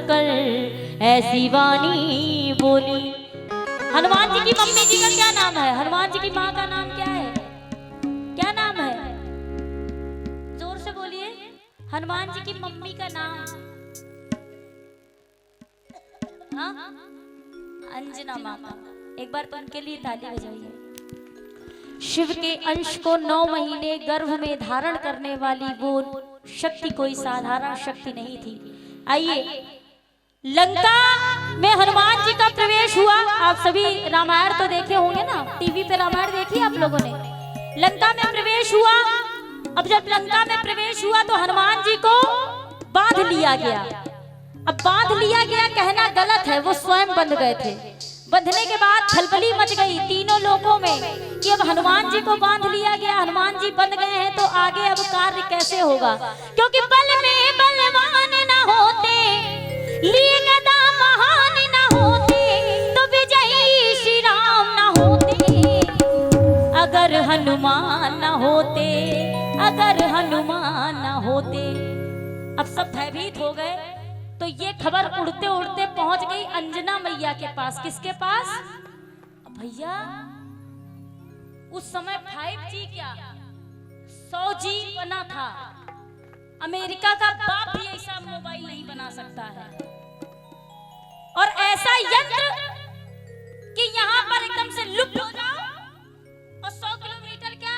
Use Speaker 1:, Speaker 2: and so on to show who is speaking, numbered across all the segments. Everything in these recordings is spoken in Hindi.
Speaker 1: कर ऐसी वाणी बोली। हनुमान जी की मम्मी जी का क्या नाम है? हनुमान जी की माँ का नाम क्या है? क्या नाम है? जोर से बोलिए। हनुमान जी की मम्मी का नाम? हाँ, अंजना माता। एक बार तो उनके लिए ताली बजाइए। शिव के अंश को 9 महीने गर्भ में धारण करने वाली वो शक्ति कोई साधारण शक्ति नहीं थी। आइए, लंका में हनुमान जी का प्रवेश हुआ। आप सभी रामायण तो देखे होंगे ना, टीवी पे रामायण देखी आप लोगों ने। लंका में प्रवेश हुआ। अब जब लंका में प्रवेश हुआ तो हनुमान जी को बांध लिया गया। अब बांध लिया गया कहना गलत है, वो स्वयं बंध गए थे। बंधने के बाद खलबली मच गई तीनों लोगों में कि अब हनुमान जी को बांध लिया गया, हनुमान जी बंध गए हैं तो आगे अब कार्य कैसे होगा? क्योंकि बल में बलवान न होते, लिए गदा महान न होते, तो विजयी श्री राम न होते। अगर हनुमान न होते, अगर हनुमान न होते। अब सब भयभीत हो गए तो ये खबर उड़ते उड़ते पहुंच गई अंजना मैया के पास। किसके पास? भैया उस समय 5G क्या 100G बना था। अमेरिका का बाप भी ऐसा मोबाइल नहीं बना सकता है, और ऐसा यंत्र कि यहाँ पर एकदम से लुप्त हो जाओ और 100 किलोमीटर क्या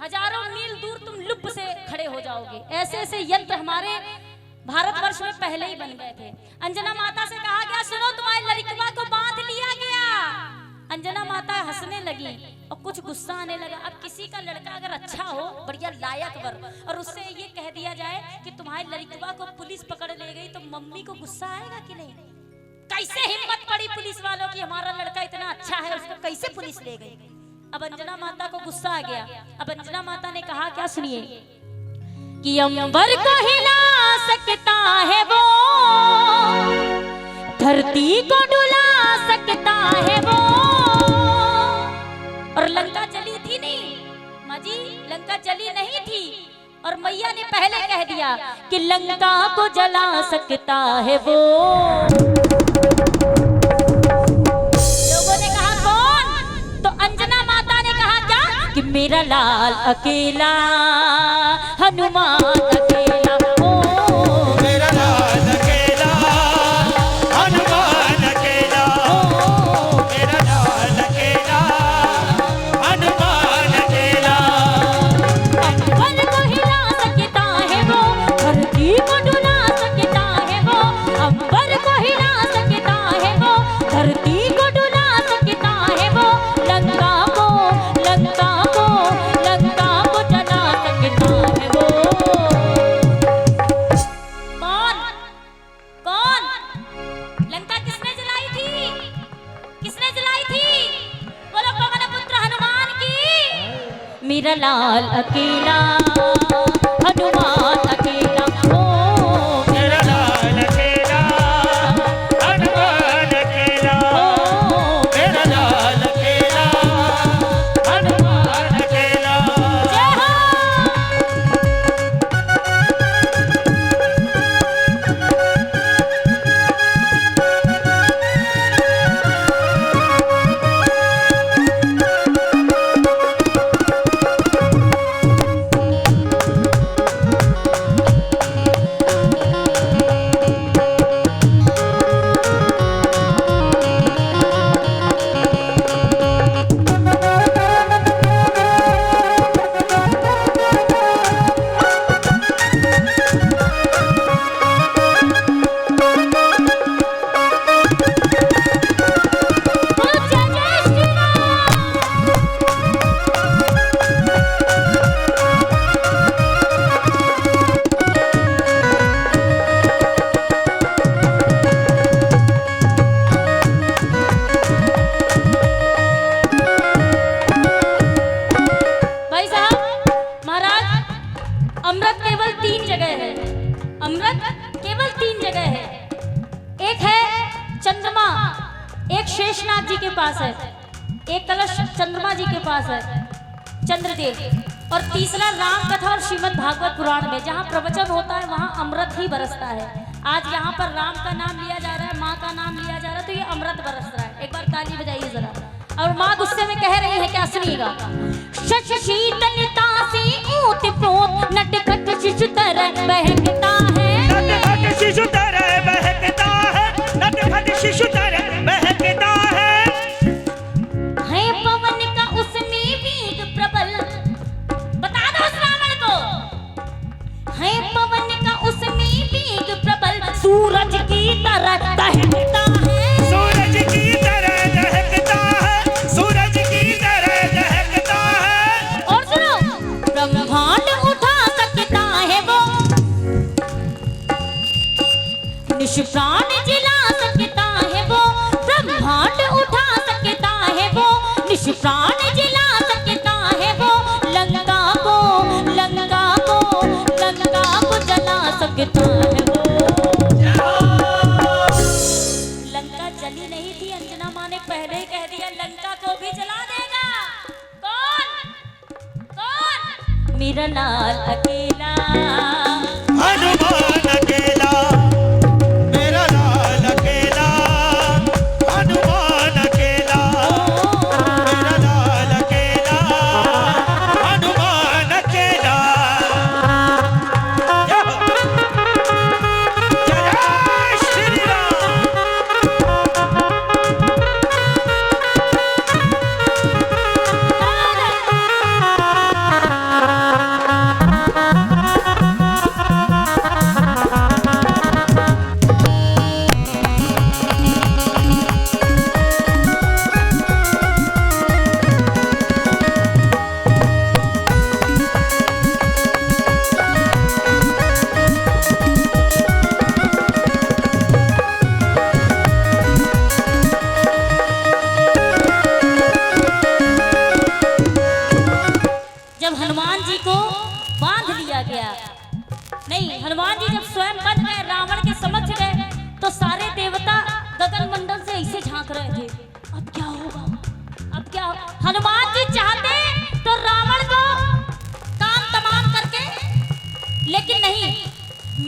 Speaker 1: हजारों मील दूर तुम लुप्त से खड़े हो जाओगे। ऐसे ऐसे यंत्र हमारे भारतवर्ष में पहले ही बन गए थे। अंजना माता से कहा गया, सुनो तुम्हारे लड़कवा को बांध लिया गया। अंजना माता हंसने लगी और कुछ गुस्सा आने लगा। अब किसी का लड़का अगर अच्छा हो, बढ़िया लायक वर, और उससे ये कह दिया जाए कि तुम्हारे लड़कवा को पुलिस पकड़ ले गई, तो मम्मी को गुस्सा आएगा कि नहीं? कैसे हिम्मत पड़ी पुलिस वालों की, हमारा लड़का इतना अच्छा है उसको कैसे पुलिस ले गई? अब अंजना माता को गुस्सा आ गया। अब अंजना माता ने कहा क्या, सुनिए, कि अंबर को हिला सकता है वो, धरती को डुला सकता है वो। और लंका जली थी नहीं माँ जी, लंका जली नहीं थी, और मैया ने पहले कह दिया कि लंका को जला सकता है वो। लोगों ने कहा कौन? तो अंजना माता ने कहा क्या, कि मेरा लाल अकेला, हनुमान अकेला। ओ
Speaker 2: मेरा लाल अकेला, हनुमान अकेला। ओ मेरा लाल अकेला, हनुमान अकेला।
Speaker 1: अंबर को हिला सकता है वो, धरती को डुला सकता है वो। अंबर को हिला सकता है वो, धरती को डुला सकता है वो। लंका को, लंका को, लंका को जला सकता है वो। कौन? कौन? लंका किसने जलाई थी? किसने जलाई थी? बोलो पवन पुत्र हनुमान की। मेरा लाल अकेला, हनुमान अकेला। ओ
Speaker 2: मेरा लाल अकेला, हनुमान अकेला।
Speaker 1: ओ
Speaker 2: मेरा लाल अकेला, हनुमान अकेला।
Speaker 1: जय हो। जय जय श्री राम। भाई साहब, महाराज, अमृत केवल 3 जगह है। अमृत केवल 3 जगह है। एक है चंद्रमा, एक शेषनाग जी के पास है, एक कलश चंद्रमा जी के पास है, चंद्रदेव, और तीसरा राम कथा और श्रीमद् भागवत पुराण में जहाँ प्रवचन होता है वहाँ अमृत ही बरसता है। आज यहाँ पर राम का नाम लिया जा रहा है, माँ का नाम लिया जा रहा है, तो ये अमृत बरस रहा है। एक बार ताली बजाइए जरा। और माँ गुस्से में कह रही है, क्या सुनिएगा। शश शीतलता से ऊत पोत नटखट शिशु तरह बहकता है,
Speaker 2: नटखट शिशु तरह बहकता है, नटखट शिशु तरह बहकता है
Speaker 1: पवन का उसमें वेग प्रबल। बता दो उस रावण को, है पवन का उसमें वेग प्रबल, सूरज की तरह दहकता है,
Speaker 2: सूरज की तरह दहकता है, सूरज की तरह दहकता है।
Speaker 1: और सुनो, ब्रह्मांड उठा सकता है वो, निष्प्राण जिला सकता है वो, ब्रह्मांड उठा सकता है वो, निष्प्राण जिला सकता है वो, लंका को लंका को लंका को जला सकता है वो। लंका जली नहीं थी, अंजना माँ ने पहले ही कह दिया लंका को भी जला देगा। कौन कौन? मेरा लाल अकेला,
Speaker 2: हनुमान अकेला, मेरा लाल अकेला, हनुमान अकेला, मेरा लाल अकेला, हनुमान अकेला। जय श्री राम।
Speaker 1: जब हनुमान जी को बांध लिया गया, नहीं, हनुमान जी जब स्वयं बन गए, रावण के समक्ष गए, तो सारे देवता गगन मंडल से ऐसे झांक रहे थे, अब क्या होगा, अब क्या होगा। हनुमान जी चाहते तो रावण को काम तमाम करके, लेकिन नहीं।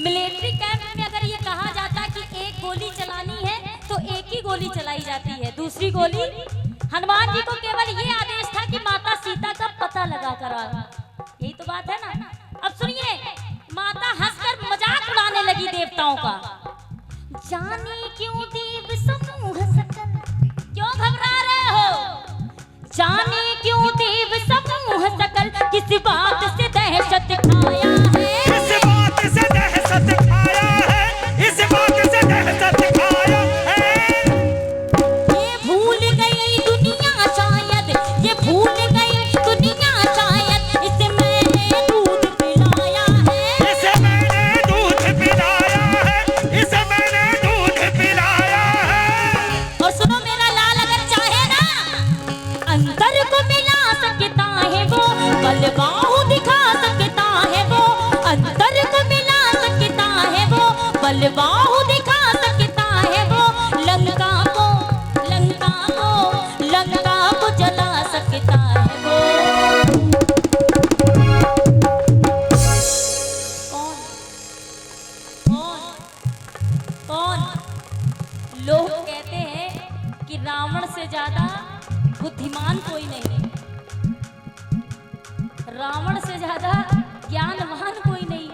Speaker 1: मिलिट्री कैंप में अगर ये कहा जाता कि एक गोली चलानी है तो एक ही गोली चलाई जाती है, दूसरी गोली। हनुमान जी को केवल ये आदेश था कि माता सीता का पता लगा कर आना, यही तो बात है ना। अब सुनिए, माता हंसकर मजाक उड़ाने लगी देवताओं का। जाने क्यों देव समूह सकल, क्यों घबरा रहे हो? जाने क्यों देव समूह सकल, किस बात से दहशत खाया है,
Speaker 2: इस बात से दहशत खाया है, इस बात से दहशत खाया है।
Speaker 1: ये भूल गई दुनिया शायद, ये भूल गई दुनिया शायद, इसे मैंने दूध पिलाया है,
Speaker 2: इसे मैंने दूध पिलाया है, इसे मैंने दूध पिलाया है।
Speaker 1: और सुनो, मेरा लाल अगर चाहे ना, अंतर को मिला सकता है वो, बलबाहु दिखा सकता है वो, अंतर को मिला सकता है वो, बलबाहु दिखा सकता है वो, लंका को लंका को लंका को जला सकता है वो। कौन कौन कौन? लोग कहते हैं कि रावण से ज्यादा बुद्धिमान कोई नहीं है, रावण से ज्यादा ज्ञानवान कोई नहीं,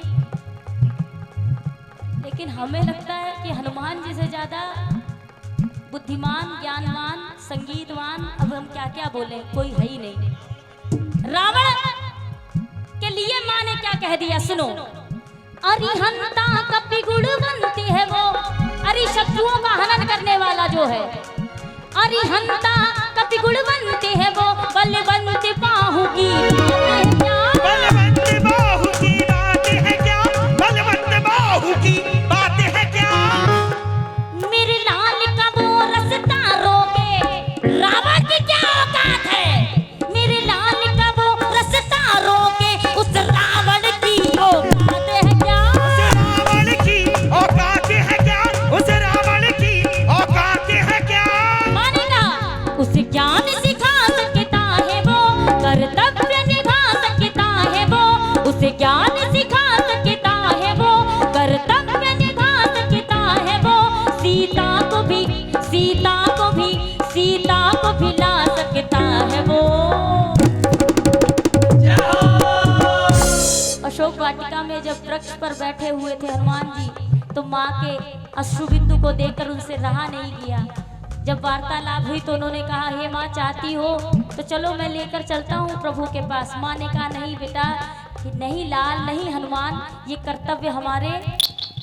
Speaker 1: लेकिन हमें लगता है कि हनुमान जी से ज्यादा बुद्धिमान, ज्ञानवान, संगीतवान, अब हम क्या क्या बोले, कोई है ही नहीं। रावण के लिए माँ ने क्या कह दिया, सुनो। अरिहंता कपि गुणवंती है वो, अरि शत्रुओं का हनन करने वाला जो है, अरिहंता कपि गुणवंती है वो, बलवंत बाहु की
Speaker 2: बलवंत बाहु की बात है क्या, बलवंत बाहु की बात है क्या।
Speaker 1: मेरे लाल का वो रास्ता रोके, रावण की क्या औकात है, मेरे लाल का वो रास्ता रोके, उस रावण की औकात है क्या,
Speaker 2: उस रावण की औकात है क्या, उस रावण की औकात है क्या।
Speaker 1: मानेगा, उसे ज्ञान सिखा सकता है वो, कर्तव्य निभा सीता को भी सीता को भी सीता को भी ला सकता है वो। अशोक वाटिका में जब वृक्ष पर बैठे हुए थे हनुमान जी, तो माँ के अश्रुबिंदु को देखकर उनसे रहा नहीं गया। जब वार्तालाप हुई तो उन्होंने कहा, हे माँ चाहती हो तो चलो मैं लेकर चलता हूँ प्रभु के पास। माँ ने कहा, नहीं बेटा, नहीं लाल, नहीं हनुमान, ये कर्तव्य हमारे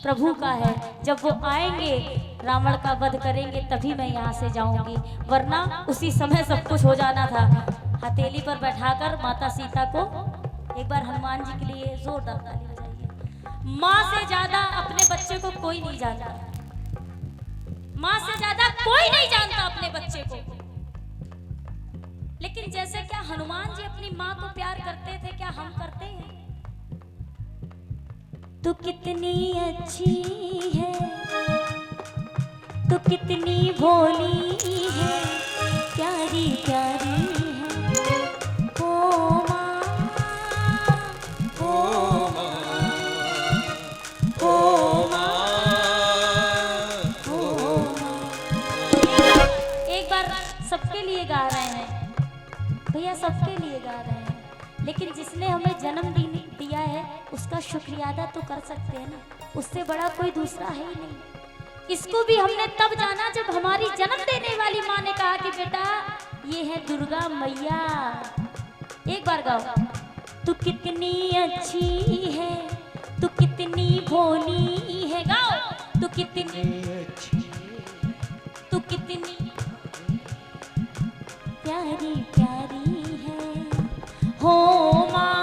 Speaker 1: प्रभु का है। जब वो आएंगे रावण का वध करेंगे तभी मैं यहाँ से जाऊंगी, वरना उसी समय सब कुछ हो जाना था। हथेली पर बैठाकर माता सीता को, एक बार हनुमान जी के लिए जोरदार ताली बजाइए। माँ से ज्यादा अपने बच्चे को कोई नहीं जानता, माँ से ज्यादा कोई नहीं जानता अपने बच्चे को। लेकिन जैसे क्या हनुमान जी अपनी माँ को प्यार करते थे, क्या हम करते हैं? तू कितनी अच्छी है, तू कितनी भोली है, प्यारी प्यारी है ओ माँ, ओ माँ, ओ माँ, ओ माँ। एक बार सबके लिए गा रहे हैं भैया, सबके लिए गा रहे हैं, लेकिन जिसने हमें जन्म दिया है उसका शुक्रिया अदा तो कर सकते हैं ना, उससे बड़ा कोई दूसरा है ही नहीं। इसको भी हमने तब जाना जब हमारी जन्म देने वाली माँ ने कहा कि बेटा ये है दुर्गा मैया। एक बार गाओ, तू कितनी अच्छी है, तू कितनी भोली है, गाओ, तू कितनी अच्छी, तू कितनी प्यारी प्यारी है हो माँ,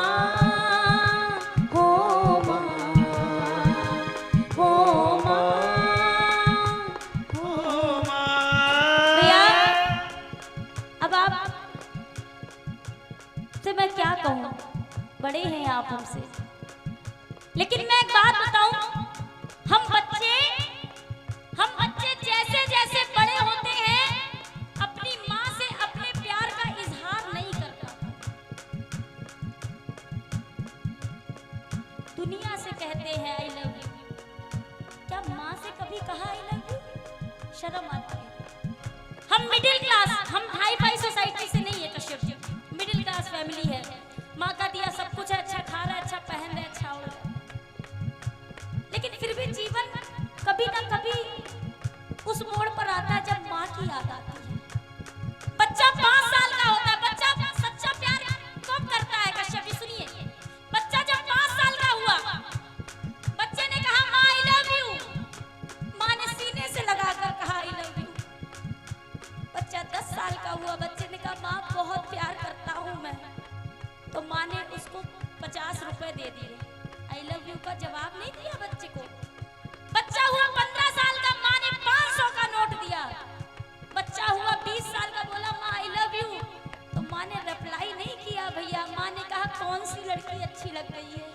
Speaker 1: हो माँ, हो माँ, हो माँ। भैया अब आप से मैं क्या कहूँ, बड़े हैं आप हमसे, लेकिन मैं एक बात बताऊं, हम बच्चे जैसे जैसे बड़े होते हैं अपनी माँ से अपने प्यार का इजहार नहीं करता। दुनिया से कहते हैं आई लव यू, क्या माँ से कभी कहा आई लव यू? शर्म आती है। हम मिडिल क्लास, हम हाई फाई सोसाइटी से नहीं है Kashyap ji, middle class family है, माँ का दिया सब कुछ है, अच्छा खा रहा है, अच्छा पहन रहा है, अच्छा हो रहा है, लेकिन फिर भी जीवन कभी ना कभी उस मोड़ पर आता है जब माँ की याद आती है। बच्चा 5 साल का होता है, बच्चा सच्चा प्यार कब करता है कश्यप जी? सुनिए, बच्चा जब 5 साल का हुआ, बच्चे ने कहा माँ आई लव यू, माँ ने सीने से लगाकर कहा आई लव यू। बच्चा 10 साल का हुआ, बच्चे ने कहा माँ बहुत प्यार करता हूँ मैं, तो माँ ने उसको 50 रुपए दे दिए, आई लव यू का जवाब नहीं दिया बच्चे को। बच्चा हुआ 15 साल का, माँ ने 500 का नोट दिया। बच्चा हुआ 20 साल का, बोला माँ आई लव यू, तो माँ ने रिप्लाई नहीं किया भैया, माँ ने कहा कौन सी लड़की अच्छी लग रही है।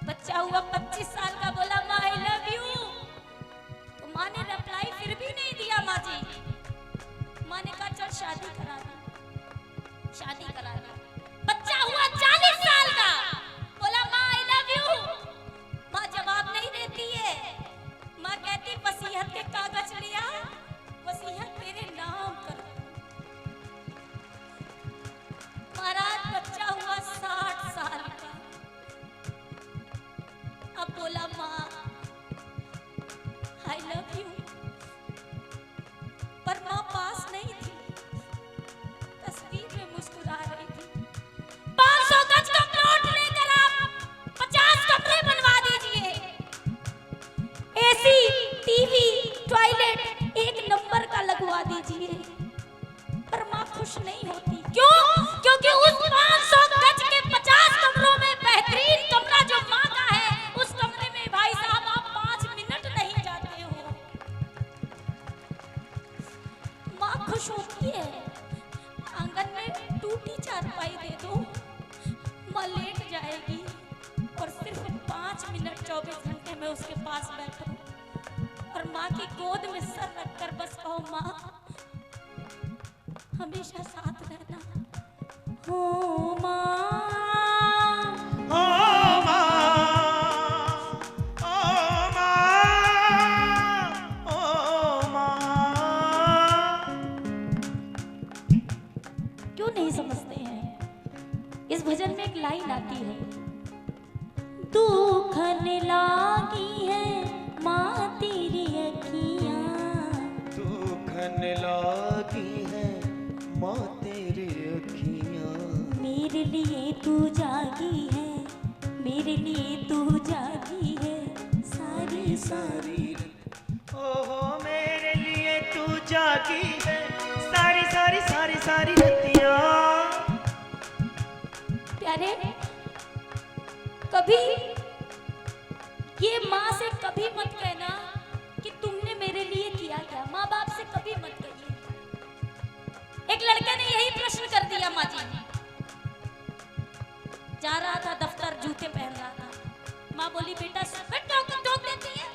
Speaker 1: बच्चा हुआ 25 साल का, बोला माँ आई लव यू, तो माँ ने रिप्लाई फिर भी नहीं दिया। माँ जी, माँ ने कहा चल शादी करा दी, शादी करा दी। बच्चा हुआ 40 साल का, बोला माँ आई लव यू, माँ जवाब नहीं देती है। माँ कहती वसीयत के कागज लिया, वसीयत तेरे नाम कर। महाराज बच्चा हुआ 60 साल का, अब बोला माँ आई लव यू, पर माँ पास नहीं थी, तस्वीर में मुस्कुरा रही थी। 500 गज का प्लॉट लेकर आप 50 कमरे बनवा दीजिए, एसी, टीवी, टॉयलेट 1 नंबर का लगवा दीजिए, पर माँ खुश नहीं होती। क्यों? क्योंकि उस 500 गज के 50 कमरों में बेहतरीन कमरा जो माँ का है, उस कमरे में भाई साहब आप 5 मिनट नहीं जाते हो। माँ खुश होती है, आंगन में टूटी चारपाई दे दो, माँ लेट जाएगी और सिर्फ 5 मिनट 24 घंटे में उसके पास बैठो और माँ की गोद में सर रखकर बस कहो माँ हमेशा साथ रहना। हो माँ,
Speaker 2: ओ माँ, ओ माँ, ओ
Speaker 1: गाती है। दुखन लागी है माँ तेरी अखियाँ,
Speaker 2: दुखन लागी है माँ तेरी अखियाँ,
Speaker 1: मेरे लिए तू जागी है, मेरे लिए तू जागी है सारी सारी।
Speaker 2: ओहो मेरे लिए तू जागी है सारी सारी सारी सारी रतियाँ।
Speaker 1: प्यारे, कभी ये माँ से कभी मत कहना कि तुमने मेरे लिए किया क्या। माँ बाप से कभी मत कहिए। एक लड़के ने यही प्रश्न कर दिया माँ जी ने। जा रहा था दफ्तर, जूते पहन रहा था। माँ बोली बेटा टोक देती है,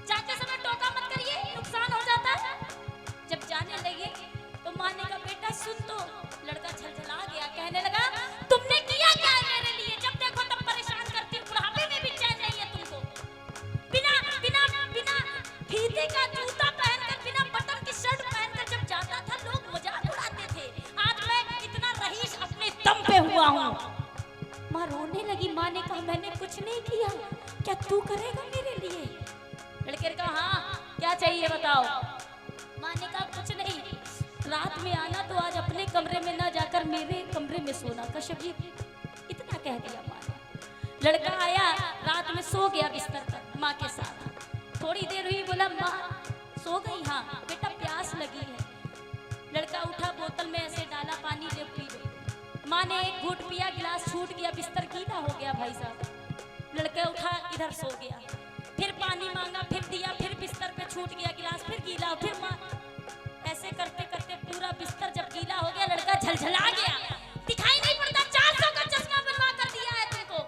Speaker 1: जाते समय टोका मत करिए, नुकसान हो जाता है। जब जाने लगे तो माँ ने कहा बेटा सुन तो। लड़का झलझला गया, कहने लगा तुमने किया क्या है मेरे लिए? जब देखो तब परेशान करती हो, बुढ़ापे में भी चैन नहीं है तुमको। बिना बिना बिना फीते का जूता पहनकर, बिना बटन की शर्ट पहनकर जब जाता था लोग मजाक उड़ाते थे। आज मैं इतना रईस अपने दम पे हुआ हूँ। माँ रोने लगी। माँ ने कहा मैंने कुछ नहीं किया, क्या तू करेगा मेरे लिए? लड़के ने कहा हाँ क्या चाहिए बताओ। माँ ने कहा कुछ नहीं, रात में आना तो आज अपने कमरे में ना जाकर मेरे कमरे में सोना। कश्यप जी इतना कह दिया माँ ने। लड़का आया, रात में सो गया बिस्तर पर माँ के साथ। थोड़ी देर हुई, बोला माँ सो गई? हाँ बेटा प्यास लगी है। लड़का उठा, बोतल में ऐसे डाला पानी, ले पी लो। माँ ने एक घूंट पिया, गिलास छूट गया, बिस्तर गीला हो गया भाई साहब। लड़का उठा, इधर सो गया। फिर पानी मांगा, फिर दिया, फिर बिस्तर पे छूट गया गिलास, फिर गीला, फिर माँ। ऐसे करते करते पूरा बिस्तर जब गीला हो गया, लड़का झलझला गया। दिखाई नहीं पड़ता, 400 का चश्मा बनवा कर दिया है तुमको।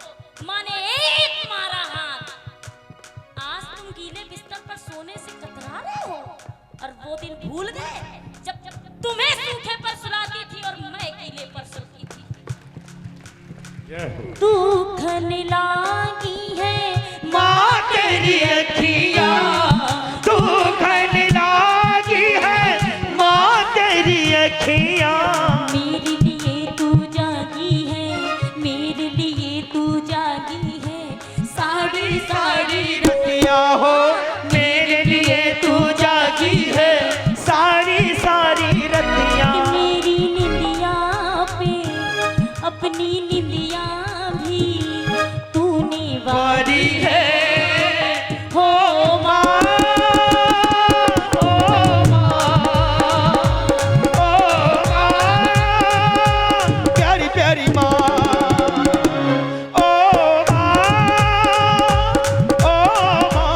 Speaker 1: माँ ने एक मारा हाथ। आज तुम गीले बिस्तर पर सोने से कतरा रहे हो, और वो दिन भूल गए जब जब तुम्हें सूखे पर सुलाती थी और मैं गीले पर सोती थी। दुखन लागी है
Speaker 2: माँ तेरी अखियाँ, दुखन लागी है माँ तेरी अखियाँ,
Speaker 1: मेरे लिए तू जागी है, मेरे लिए तू जागी है सारी सारी
Speaker 2: रतियाँ हो मेरे लिए तू जागी है सारी सारी रतियाँ।
Speaker 1: मेरी निंदिया पे अपनी निंदिया भी तूने
Speaker 2: वारी है हो माँ, ओ माँ, ओ माँ, प्यारी प्यारी माँ, ओ माँ, ओ माँ,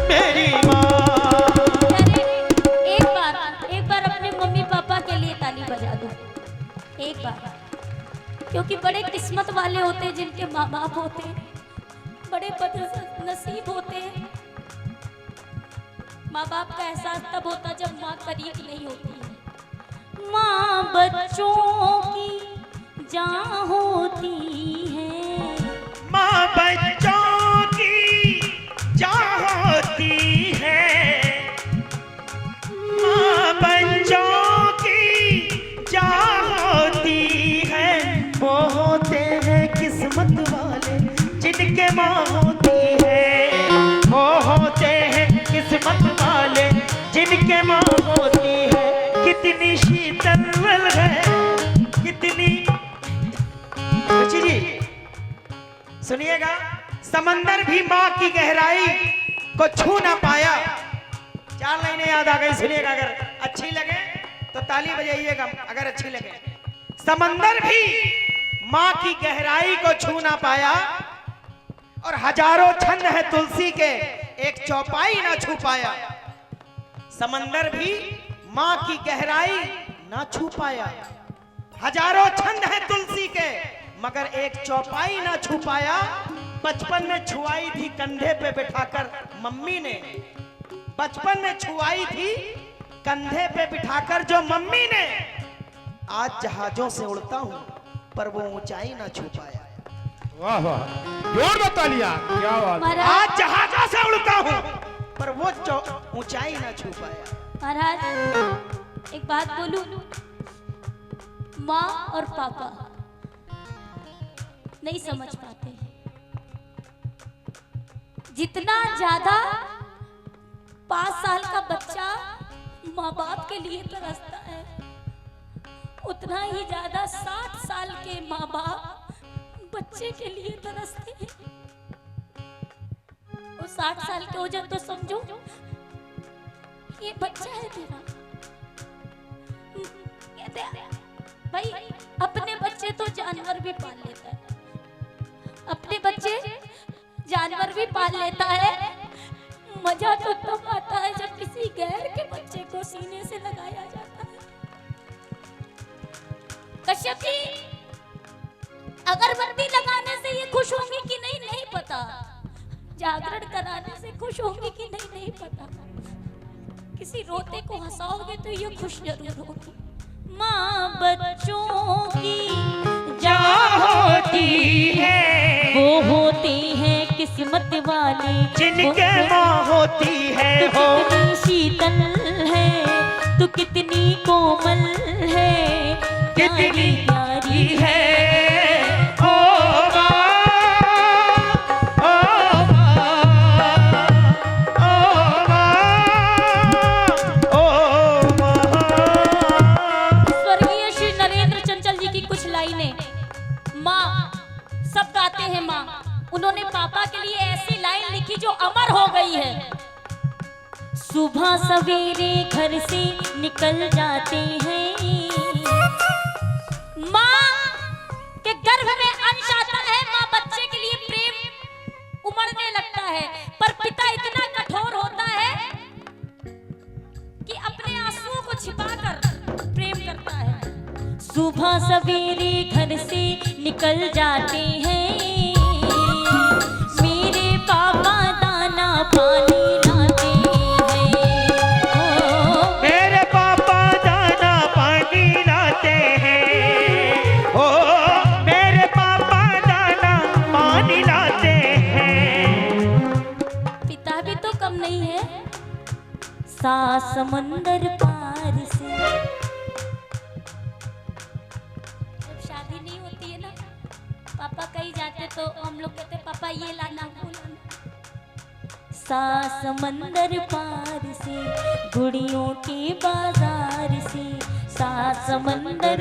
Speaker 2: मेरी माँ।
Speaker 1: एक बार अपने मम्मी पापा के लिए ताली बजा दो, एक बार। क्योंकि बड़े किस्मत वाले होते हैं जिनके माँ बाप होते हैं, बड़े बदनसीब होते हैं। माँ बाप का एहसास तब होता जब माँ करीब नहीं होती है। माँ बच्चों की जान होती है,
Speaker 2: माँ बच्चों की जान होती है, माँ बच्चों की जान होती है। वो होते हैं किस्मत वाले जिनके माँ होती है, वो होते हैं किस्मत वाले जिनके माँ होती है। कितनी शीतल है, कितनी रुचि जी सुनिएगा। समंदर भी माँ की गहराई को छू ना पाया। 4 लाइनें याद आ गई, सुनिएगा। अगर अच्छी लगे तो ताली बजाइएगा, अगर अच्छी लगे। समंदर भी माँ की गहराई को छू ना पाया, और हजारों छंद है तुलसी के एक चौपाई ना छू पाया। समंदर भी माँ की गहराई ना छू पाया, हजारों छंद है तुलसी के मगर एक चौपाई ना छू पाया। बचपन में छुआई थी कंधे पे बिठाकर मम्मी ने, बचपन में छुआई थी कंधे पे बिठाकर जो मम्मी ने। आज जहाजों से उड़ता हूं पर वो ऊंचाई ना छू पाया।
Speaker 3: वाह वाह, जोर बता लिया, क्या बात।
Speaker 2: आज जहाजों से उड़ता हूं पर वो ऊंचाई ना छू पाया।
Speaker 1: महाराज एक बात बोलूं, माँ और पापा नहीं समझ पाते। जितना ज्यादा 5 साल का बच्चा माँ बाप के लिए तरसता है, उतना ही ज्यादा 60 साल के माँ बाप बच्चे के लिए तरसते हैं। वो 60 साल के हो जाए तो समझो ये बच्चा है तेरा। भाई अपने बच्चे तो जानवर भी पाल लेता है, अपने बच्चे जानवर भी पाल लेता है। मजा तो तब आता है जब किसी गैर के बच्चे को सीने से लगाया जाता है। कश्यप जी अगरबत्ती लगाने से ये खुश होंगे कि नहीं, नहीं पता। जागरण कराने से खुश होंगे कि नहीं, नहीं पता। किसी रोते को हंसाओगे तो ये खुश जरूर होगी। माँ बच्चों की
Speaker 2: जा होती है,
Speaker 1: वो होते हैं किस्मत वाले,
Speaker 2: जिनके माँ होती है।
Speaker 1: तू
Speaker 2: हो
Speaker 1: कितनी शीतल है, तू कितनी कोमल है,
Speaker 2: कितनी
Speaker 1: प्यारी
Speaker 2: है। ओ माँ, ओ माँ, ओ माँ, ओ माँ।
Speaker 1: स्वर्गीय श्री नरेंद्र चंचल जी की कुछ लाइनें। माँ, सब गाते हैं माँ। उन्होंने पापा के लिए ऐसी लाइन लिखी जो अमर हो गई है। सुबह सवेरे घर से निकल जाते हैं, माँ के गर्भ में अंश आता है, माँ बच्चे के लिए प्रेम उमड़ने लगता है। पर पिता इतना कठोर होता है कि अपने आंसुओं को छिपाकर प्रेम करता है। सुबह सवेरे घर से निकल जाते हैं, मेरे पापा दाना पानी लाते हैं। ओ
Speaker 2: मेरे पापा दाना पानी लाते हैं। ओ मेरे पापा दाना पानी लाते हैं।
Speaker 1: पिता भी तो कम नहीं है। सात समंदर पार से जब शादी नहीं होती है ना, पापा कहीं जाते तो हम लोग कहते पापा ये लाना वो लाना। सात समंदर पार से, गुड़ियों के बाजार से, सात समंदर